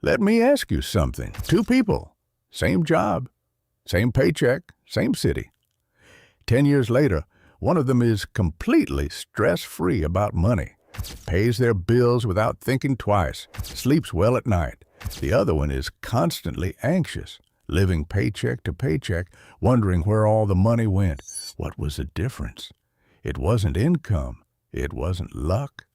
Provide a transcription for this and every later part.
Let me ask you something. Two people, same job, same paycheck, same city. 10 years later, one of them is completely stress-free about money, pays their bills without thinking twice, sleeps well at night. The other one is constantly anxious, living paycheck to paycheck, wondering where all the money went. What was the difference? It wasn't income. It wasn't luck.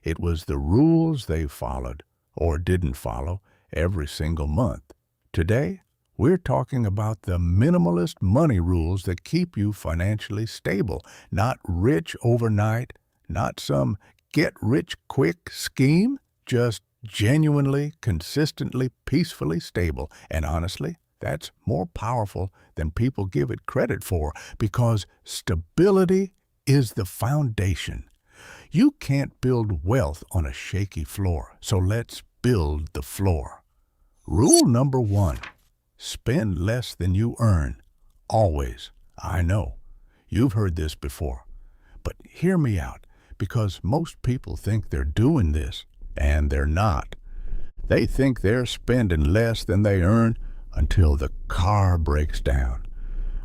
It was the rules they followed, or didn't follow, every single month. Today, we're talking about the minimalist money rules that keep you financially stable, not rich overnight, not some get-rich-quick scheme, just genuinely, consistently, peacefully stable. And honestly, that's more powerful than people give it credit for, because stability is the foundation. You can't build wealth on a shaky floor, so let's build the floor. Rule number 1, spend less than you earn. Always. I know. You've heard this before. But hear me out, because most people think they're doing this, and they're not. They think they're spending less than they earn until the car breaks down,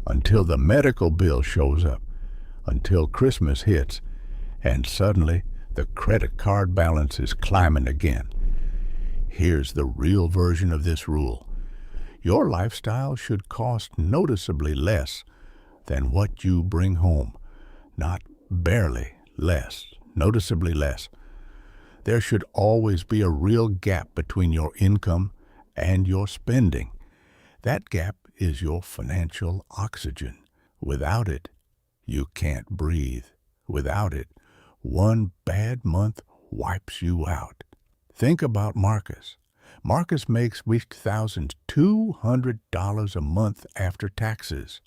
until the medical bill shows up, until Christmas hits, and suddenly the credit card balance is climbing again. Here's the real version of this rule. Your lifestyle should cost noticeably less than what you bring home. Not barely less, noticeably less. There should always be a real gap between your income and your spending. That gap is your financial oxygen. Without it, you can't breathe. Without it, one bad month wipes you out. Think about Marcus. Marcus makes $1,200 a month after taxes.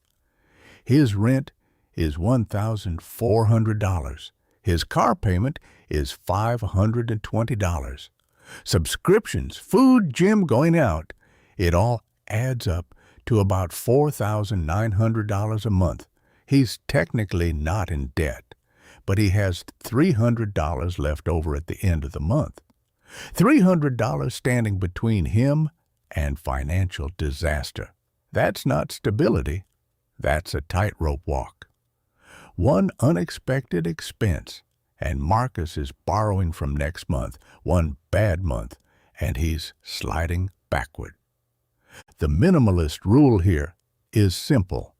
His rent is $1,400. His car payment is $520. Subscriptions, food, gym, going out, it all adds up to about $4,900 a month. He's technically not in debt, but he has $300 left over at the end of the month. $300 standing between him and financial disaster. That's not stability. That's a tightrope walk. One unexpected expense, and Marcus is borrowing from next month. One bad month, and he's sliding backward. The minimalist rule here is simple.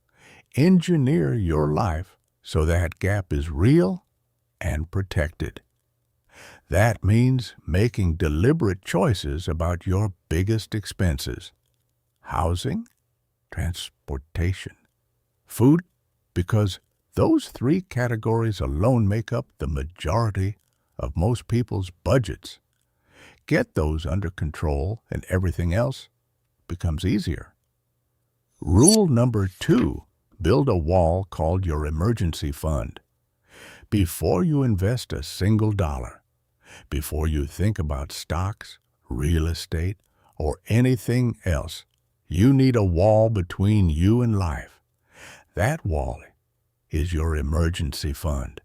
Engineer your life so that gap is real and protected. That means making deliberate choices about your biggest expenses. Housing, transportation, food, because those 3 categories alone make up the majority of most people's budgets. Get those under control and everything else becomes easier. Rule number 2, build a wall called your emergency fund. Before you invest a single dollar, before you think about stocks, real estate, or anything else, you need a wall between you and life. That wall is your emergency fund.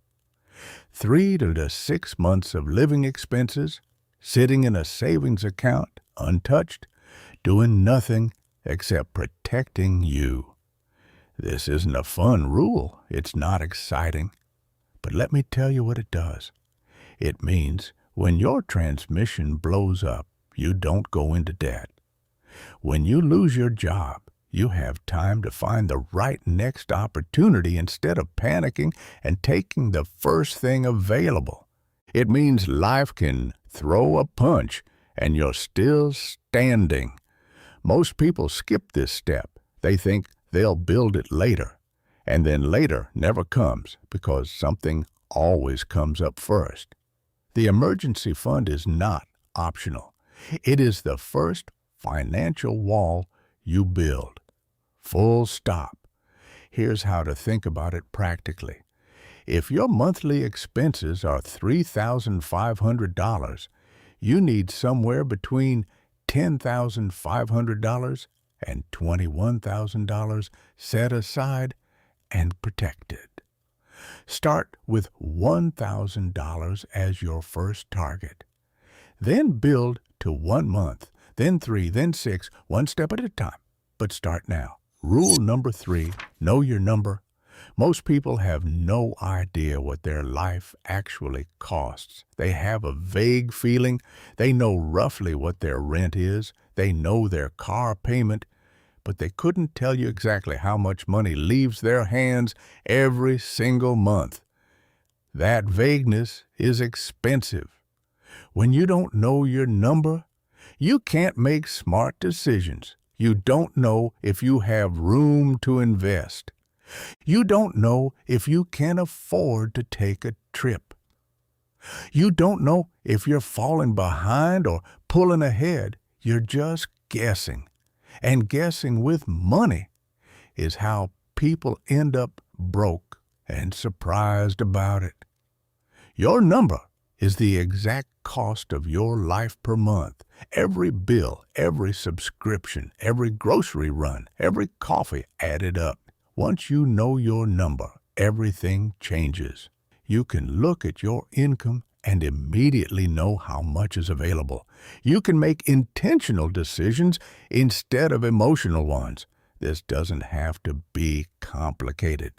3 to 6 months of living expenses, sitting in a savings account, untouched, doing nothing except protecting you. This isn't a fun rule. It's not exciting. But let me tell you what it does. It means when your transmission blows up, you don't go into debt. When you lose your job, you have time to find the right next opportunity instead of panicking and taking the first thing available. It means life can throw a punch and you're still standing. Most people skip this step. They think they'll build it later. And then later never comes because something always comes up first. The emergency fund is not optional. It is the first financial wall you build. Full stop. Here's how to think about it practically. If your monthly expenses are $3,500, you need somewhere between $10,500 and $21,000 set aside and protected. Start with $1,000 as your first target. Then build to 1 month, then 3, then 6, one step at a time. But start now. Rule number 3, know your number. Most people have no idea what their life actually costs. They have a vague feeling. They know roughly what their rent is. They know their car payment, but they couldn't tell you exactly how much money leaves their hands every single month. That vagueness is expensive. When you don't know your number, you can't make smart decisions. You don't know if you have room to invest. You don't know if you can afford to take a trip. You don't know if you're falling behind or pulling ahead. You're just guessing. And guessing with money is how people end up broke and surprised about it. Your number is the exact cost of your life per month. Every bill, every subscription, every grocery run, every coffee added up. Once you know your number, everything changes. You can look at your income and immediately know how much is available. You can make intentional decisions instead of emotional ones. This doesn't have to be complicated.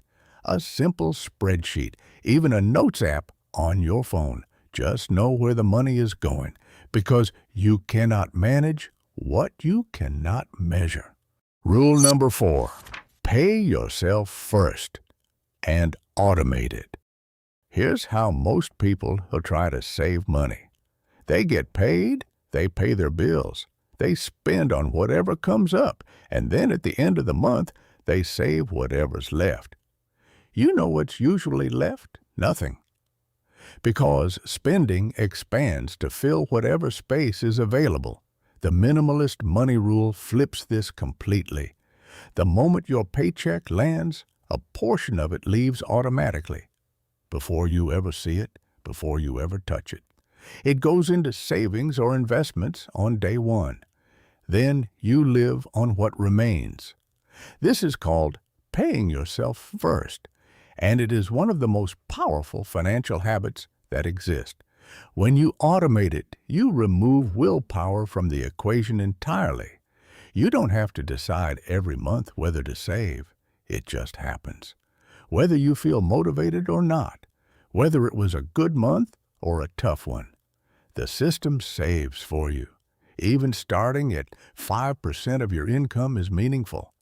A simple spreadsheet, even a notes app on your phone. Just know where the money is going, because you cannot manage what you cannot measure. Rule number 4, pay yourself first and automate it. Here's how most people who try to save money. They get paid, they pay their bills, they spend on whatever comes up, and then at the end of the month, they save whatever's left. You know what's usually left? Nothing. Because spending expands to fill whatever space is available. The minimalist money rule flips this completely. The moment your paycheck lands, a portion of it leaves automatically. Before you ever see it, before you ever touch it. It goes into savings or investments on day one. Then you live on what remains. This is called paying yourself first, and it is one of the most powerful financial habits that exist. When you automate it, you remove willpower from the equation entirely. You don't have to decide every month whether to save. It just happens. Whether you feel motivated or not, whether it was a good month or a tough one. The system saves for you. Even starting at 5% of your income is meaningful.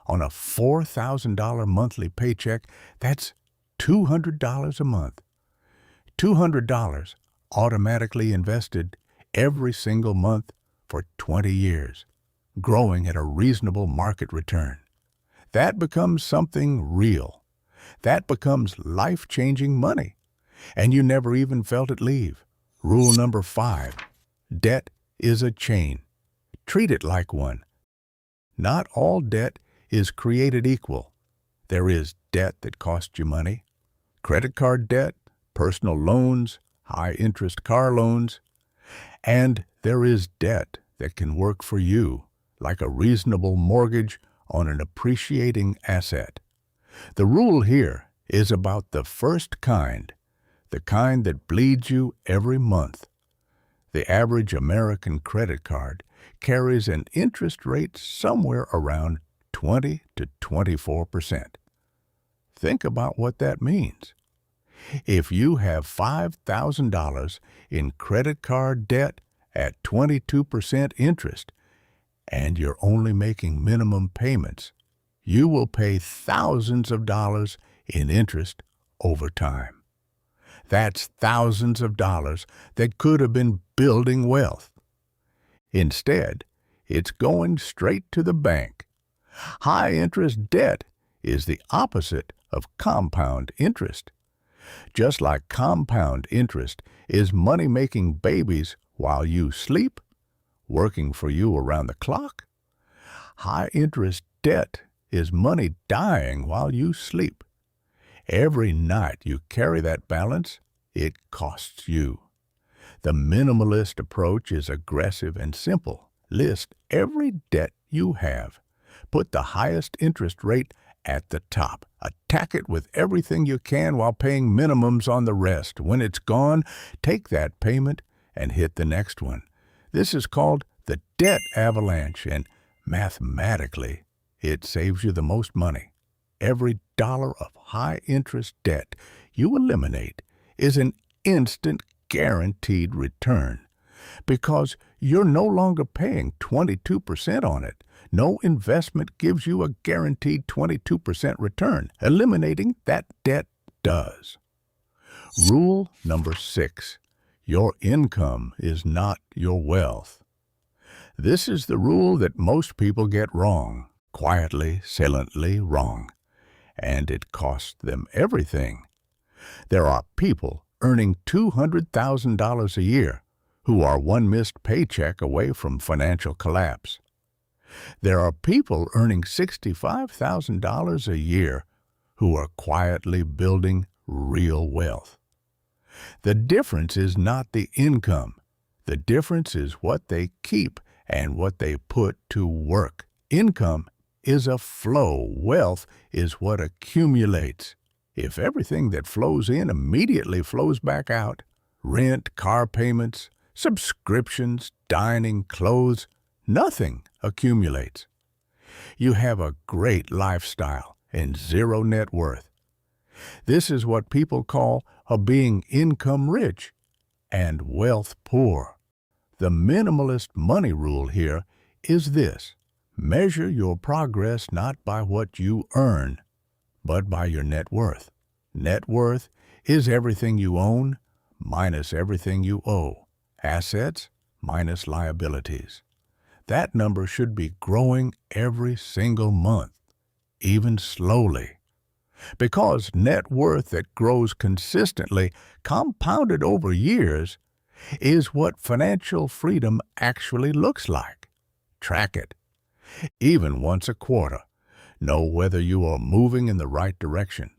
On a $4,000 monthly paycheck, that's $200 a month. $200 automatically invested every single month for 20 years, growing at a reasonable market return. That becomes something real. That becomes life-changing money, and you never even felt it leave. Rule number 5, debt is a chain. Treat it like one. Not all debt is created equal. There is debt that costs you money, credit card debt, personal loans, high-interest car loans, and there is debt that can work for you, like a reasonable mortgage on an appreciating asset. The rule here is about the first kind, the kind that bleeds you every month. The average American credit card carries an interest rate somewhere around 20 to 24%. Think about what that means. If you have $5,000 in credit card debt at 22% interest, and you're only making minimum payments, you will pay thousands of dollars in interest over time. That's thousands of dollars that could have been building wealth. Instead, it's going straight to the bank. High-interest debt is the opposite of compound interest. Just like compound interest is money making babies while you sleep, working for you around the clock, high-interest debt is money dying while you sleep. Every night you carry that balance, it costs you. The minimalist approach is aggressive and simple. List every debt you have. Put the highest interest rate at the top. Attack it with everything you can while paying minimums on the rest. When it's gone, take that payment and hit the next one. This is called the debt avalanche, and mathematically, it saves you the most money. Every dollar of high-interest debt you eliminate is an instant guaranteed return because you're no longer paying 22% on it. No investment gives you a guaranteed 22% return. Eliminating that debt does. Rule number 6. Your income is not your wealth. This is the rule that most people get wrong, quietly, silently wrong, and it costs them everything. There are people earning $200,000 a year who are one missed paycheck away from financial collapse. There are people earning $65,000 a year who are quietly building real wealth. The difference is not the income. The difference is what they keep and what they put to work. Income is a flow. Wealth is what accumulates. If everything that flows in immediately flows back out, rent, car payments, subscriptions, dining, clothes, nothing accumulates. You have a great lifestyle and zero net worth. This is what people call a being income rich and wealth poor. The minimalist money rule here is this: measure your progress not by what you earn, but by your net worth. Net worth is everything you own minus everything you owe. Assets minus liabilities. That number should be growing every single month, even slowly. Because net worth that grows consistently, compounded over years, is what financial freedom actually looks like. Track it. Even once a quarter. Know whether you are moving in the right direction.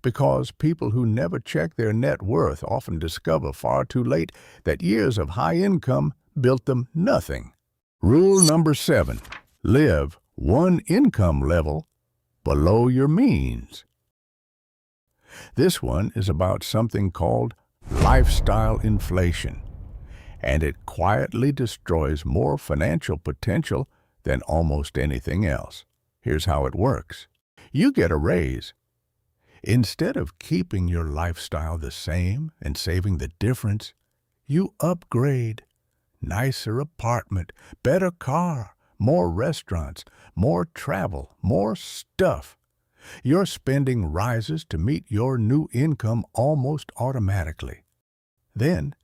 Because people who never check their net worth often discover far too late that years of high income built them nothing. Rule number 7. Live one income level below your means. This one is about something called lifestyle inflation, and it quietly destroys more financial potential than almost anything else. Here's how it works. You get a raise. Instead of keeping your lifestyle the same and saving the difference, you upgrade. Nicer apartment, better car, more restaurants, more travel, more stuff. Your spending rises to meet your new income almost automatically. Then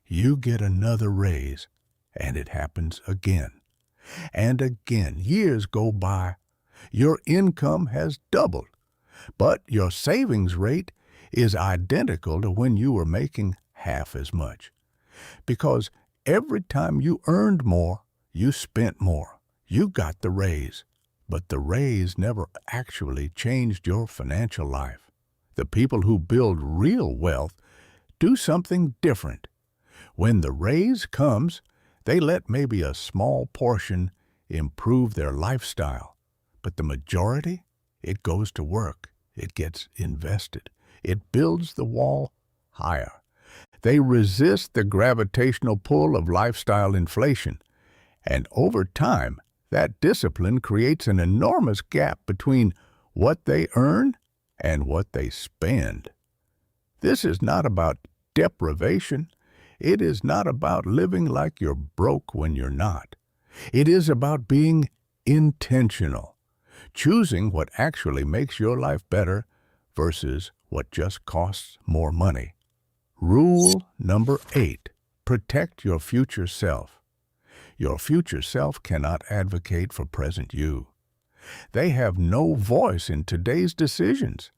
you get another raise, and it happens again. And again, years go by. Your income has doubled, but your savings rate is identical to when you were making half as much. Because every time you earned more, you spent more. You got the raise, but the raise never actually changed your financial life. The people who build real wealth do something different. When the raise comes, they let maybe a small portion improve their lifestyle, but the majority, it goes to work. It gets invested. It builds the wall higher. They resist the gravitational pull of lifestyle inflation, and over time, that discipline creates an enormous gap between what they earn and what they spend. This is not about deprivation. It is not about living like you're broke when you're not. It is about being intentional, choosing what actually makes your life better versus what just costs more money. Rule number 8. Protect your future self. Your future self cannot advocate for present you. They have no voice in today's decisions.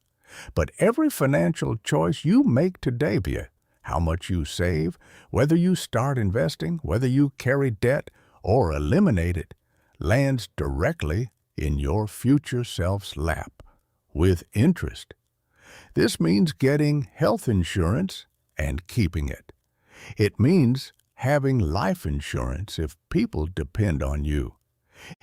But every financial choice you make today, be it how much you save, whether you start investing, whether you carry debt or eliminate it, lands directly in your future self's lap with interest. This means getting health insurance and keeping it. It means having life insurance if people depend on you.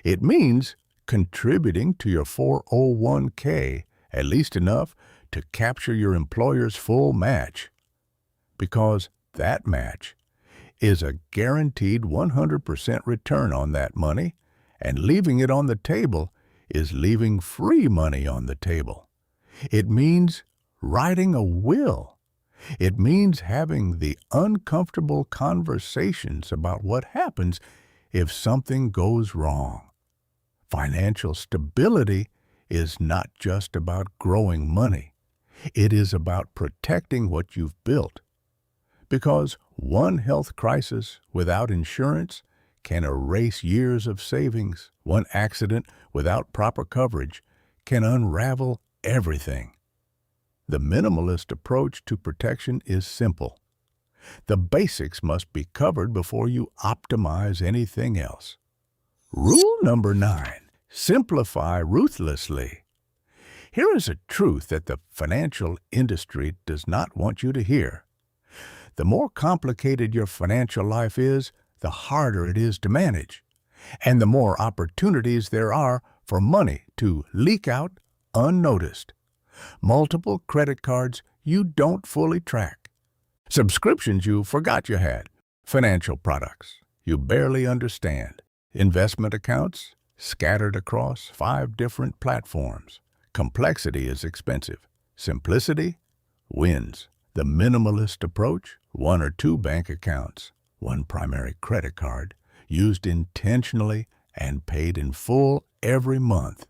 It means contributing to your 401k at least enough to capture your employer's full match. Because that match is a guaranteed 100% return on that money, and leaving it on the table is leaving free money on the table. It means writing a will. It means having the uncomfortable conversations about what happens if something goes wrong. Financial stability is not just about growing money. It is about protecting what you've built. Because one health crisis without insurance can erase years of savings. One accident without proper coverage can unravel everything. The minimalist approach to protection is simple. The basics must be covered before you optimize anything else. Rule number 9. Simplify ruthlessly. Here is a truth that the financial industry does not want you to hear. The more complicated your financial life is, the harder it is to manage, and the more opportunities there are for money to leak out unnoticed. Multiple credit cards you don't fully track. Subscriptions you forgot you had. Financial products you barely understand. Investment accounts scattered across 5 different platforms. Complexity is expensive. Simplicity wins. The minimalist approach, 1 or 2 bank accounts, 1 primary credit card, used intentionally and paid in full every month.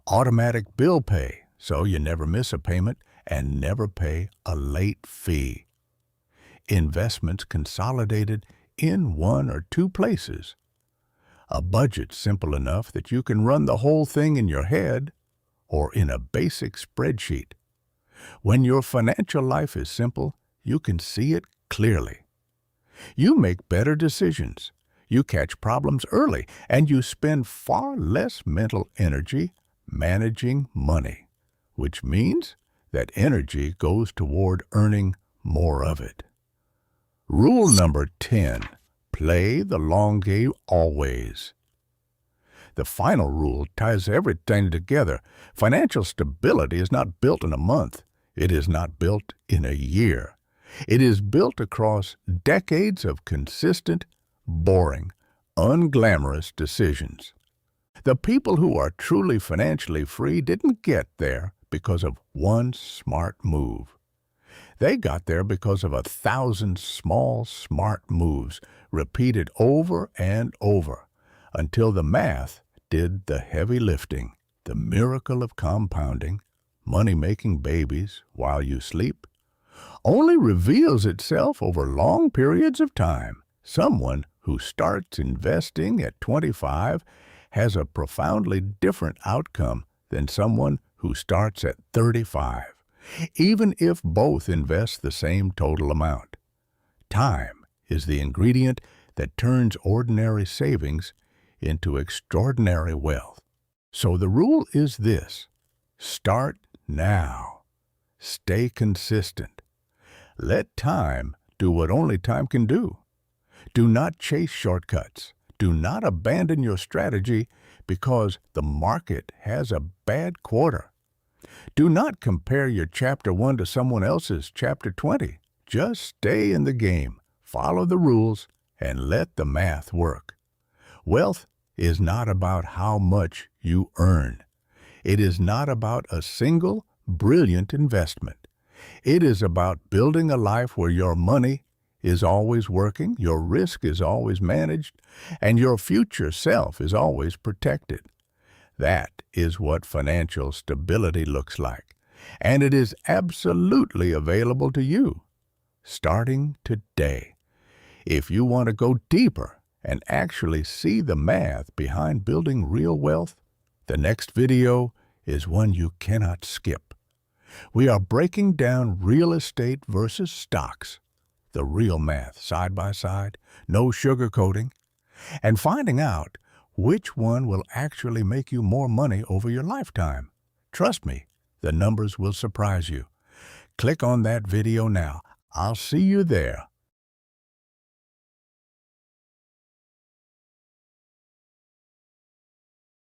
Automatic bill pay, so you never miss a payment and never pay a late fee. Investments consolidated in 1 or 2 places. A budget simple enough that you can run the whole thing in your head or in a basic spreadsheet. When your financial life is simple, you can see it clearly. You make better decisions, you catch problems early, and you spend far less mental energy managing money, which means that energy goes toward earning more of it. Rule number 10. Play the long game always. The final rule ties everything together. Financial stability is not built in a month. It is not built in a year. It is built across decades of consistent, boring, unglamorous decisions. The people who are truly financially free didn't get there because of one smart move. They got there because of 1,000 small, smart moves repeated over and over until the math did the heavy lifting. The miracle of compounding, money-making babies while you sleep, only reveals itself over long periods of time. Someone who starts investing at 25 has a profoundly different outcome than someone who starts at 35, even if both invest the same total amount. Time is the ingredient that turns ordinary savings into extraordinary wealth. So the rule is this: start now. Stay consistent. Let time do what only time can do. Do not chase shortcuts. Do not abandon your strategy because the market has a bad quarter. Do not compare your Chapter 1 to someone else's Chapter 20. Just stay in the game, follow the rules, and let the math work. Wealth is not about how much you earn. It is not about a single brilliant investment. It is about building a life where your money is always working, your risk is always managed, and your future self is always protected. That is what financial stability looks like, and it is absolutely available to you, starting today. If you want to go deeper and actually see the math behind building real wealth, the next video is one you cannot skip. We are breaking down real estate versus stocks, the real math side by side, no sugarcoating, and finding out which one will actually make you more money over your lifetime. Trust me, the numbers will surprise you. Click on that video now. I'll see you there.